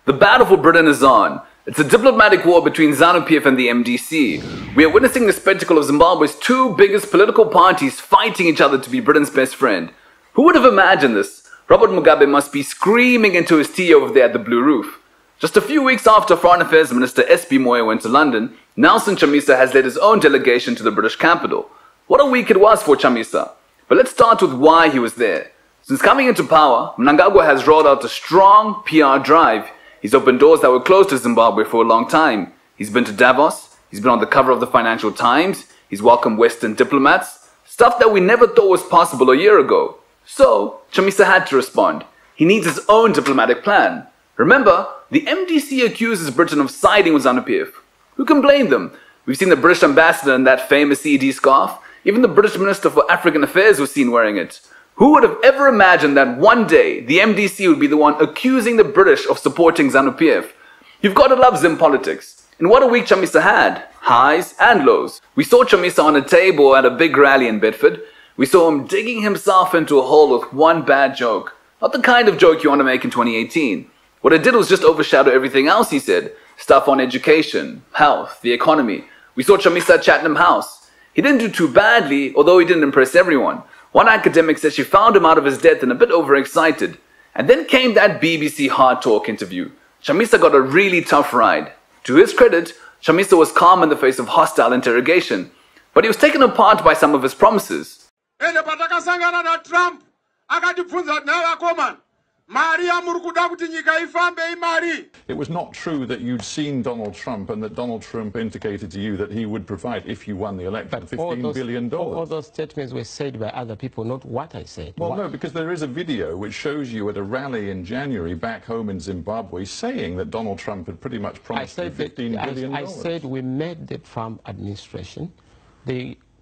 The battle for Britain is on. It's a diplomatic war between ZANU-PF and the MDC. We are witnessing the spectacle of Zimbabwe's two biggest political parties fighting each other to be Britain's best friend. Who would have imagined this? Robert Mugabe must be screaming into his tea over there at the Blue Roof. Just a few weeks after Foreign Affairs Minister S.B. Moyo went to London, Nelson Chamisa has led his own delegation to the British capital. What a week it was for Chamisa. But let's start with why he was there. Since coming into power, Mnangagwa has rolled out a strong PR drive. He's opened doors that were closed to Zimbabwe for a long time. He's been to Davos, he's been on the cover of the Financial Times, he's welcomed Western diplomats, stuff that we never thought was possible a year ago. So, Chamisa had to respond. He needs his own diplomatic plan. Remember, the MDC accuses Britain of siding with ZANU-PF. Who can blame them? We've seen the British ambassador in that famous ED scarf. Even the British Minister for African Affairs was seen wearing it. Who would have ever imagined that one day the MDC would be the one accusing the British of supporting ZANU-PF? You've got to love Zim politics. And what a week Chamisa had. Highs and lows. We saw Chamisa on a table at a big rally in Bedford. We saw him digging himself into a hole with one bad joke. Not the kind of joke you want to make in 2018. What it did was just overshadow everything else he said. Stuff on education, health, the economy. We saw Chamisa at Chatham House. He didn't do too badly, although he didn't impress everyone. One academic said she found him out of his depth and a bit overexcited. And then came that BBC HARDTalk interview. Chamisa got a really tough ride. To his credit, Chamisa was calm in the face of hostile interrogation. But he was taken apart by some of his promises. It was not true that you'd seen Donald Trump and that Donald Trump indicated to you that he would provide, if you won the election, $15 billion. All those statements were said by other people, not what I said. Well, no, because there is a video which shows you at a rally in January back home in Zimbabwe saying that Donald Trump had pretty much promised you $15 billion. I said we met the Trump administration.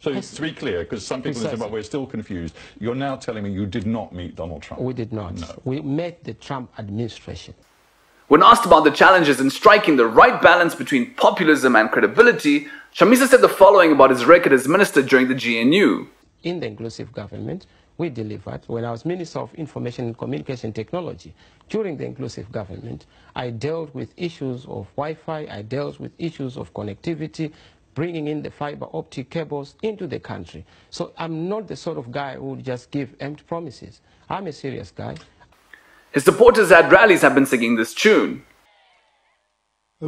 So to be clear, because some people in Zimbabwe are still confused, you're now telling me you did not meet Donald Trump. We did not. No. We met the Trump administration. When asked about the challenges in striking the right balance between populism and credibility, Chamisa said the following about his record as minister during the GNU. In the inclusive government, we delivered. When I was Minister of Information and Communication Technology, during the inclusive government, I dealt with issues of Wi-Fi, I dealt with issues of connectivity, bringing in the fiber optic cables into the country. So I'm not the sort of guy who would just give empty promises. I'm a serious guy. His supporters at rallies have been singing this tune. It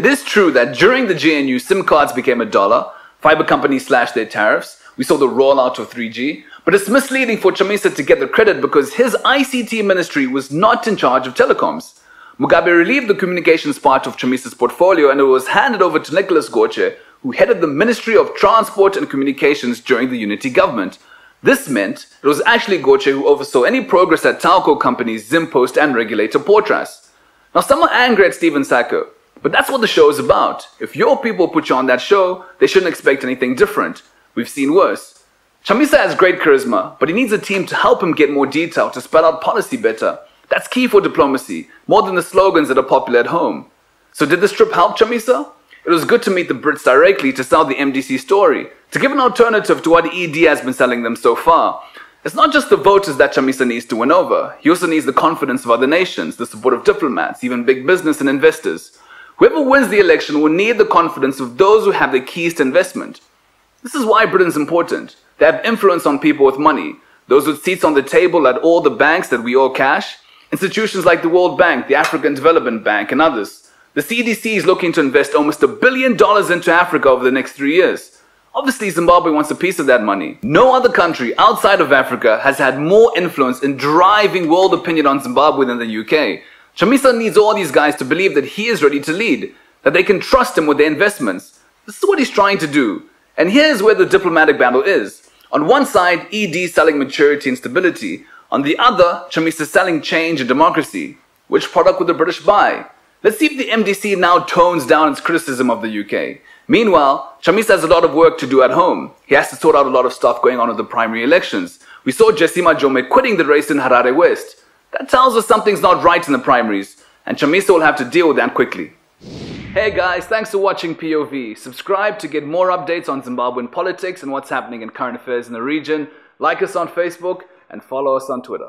is true that during the GNU, SIM cards became $1, fiber companies slashed their tariffs, we saw the rollout of 3G, but it's misleading for Chamisa to get the credit because his ICT ministry was not in charge of telecoms. Mugabe relieved the communications part of Chamisa's portfolio and it was handed over to Nicholas Goche, who headed the Ministry of Transport and Communications during the unity government. This meant it was actually Goche who oversaw any progress at telco companies Zimpost and regulator Portras. Now some are angry at Stephen Sacco, but that's what the show is about. If your people put you on that show, they shouldn't expect anything different. We've seen worse. Chamisa has great charisma, but he needs a team to help him get more detail to spell out policy better. That's key for diplomacy, more than the slogans that are popular at home. So did this trip help Chamisa? It was good to meet the Brits directly to sell the MDC story, to give an alternative to what ED has been selling them so far. It's not just the voters that Chamisa needs to win over. He also needs the confidence of other nations, the support of diplomats, even big business and investors. Whoever wins the election will need the confidence of those who have the keys to investment. This is why Britain's important. They have influence on people with money, those with seats on the table at all the banks that we all cash, institutions like the World Bank, the African Development Bank, and others. The CDC is looking to invest almost $1 billion into Africa over the next 3 years. Obviously, Zimbabwe wants a piece of that money. No other country outside of Africa has had more influence in driving world opinion on Zimbabwe than the UK. Chamisa needs all these guys to believe that he is ready to lead, that they can trust him with their investments. This is what he's trying to do. And here's where the diplomatic battle is. On one side, ED selling maturity and stability. On the other, Chamisa selling change and democracy. Which product would the British buy? Let's see if the MDC now tones down its criticism of the UK. Meanwhile, Chamisa has a lot of work to do at home. He has to sort out a lot of stuff going on with the primary elections. We saw Jessima Jome quitting the race in Harare West. That tells us something's not right in the primaries, and Chamisa will have to deal with that quickly. Hey guys, thanks for watching POV. Subscribe to get more updates on Zimbabwean politics and what's happening in current affairs in the region. Like us on Facebook and follow us on Twitter.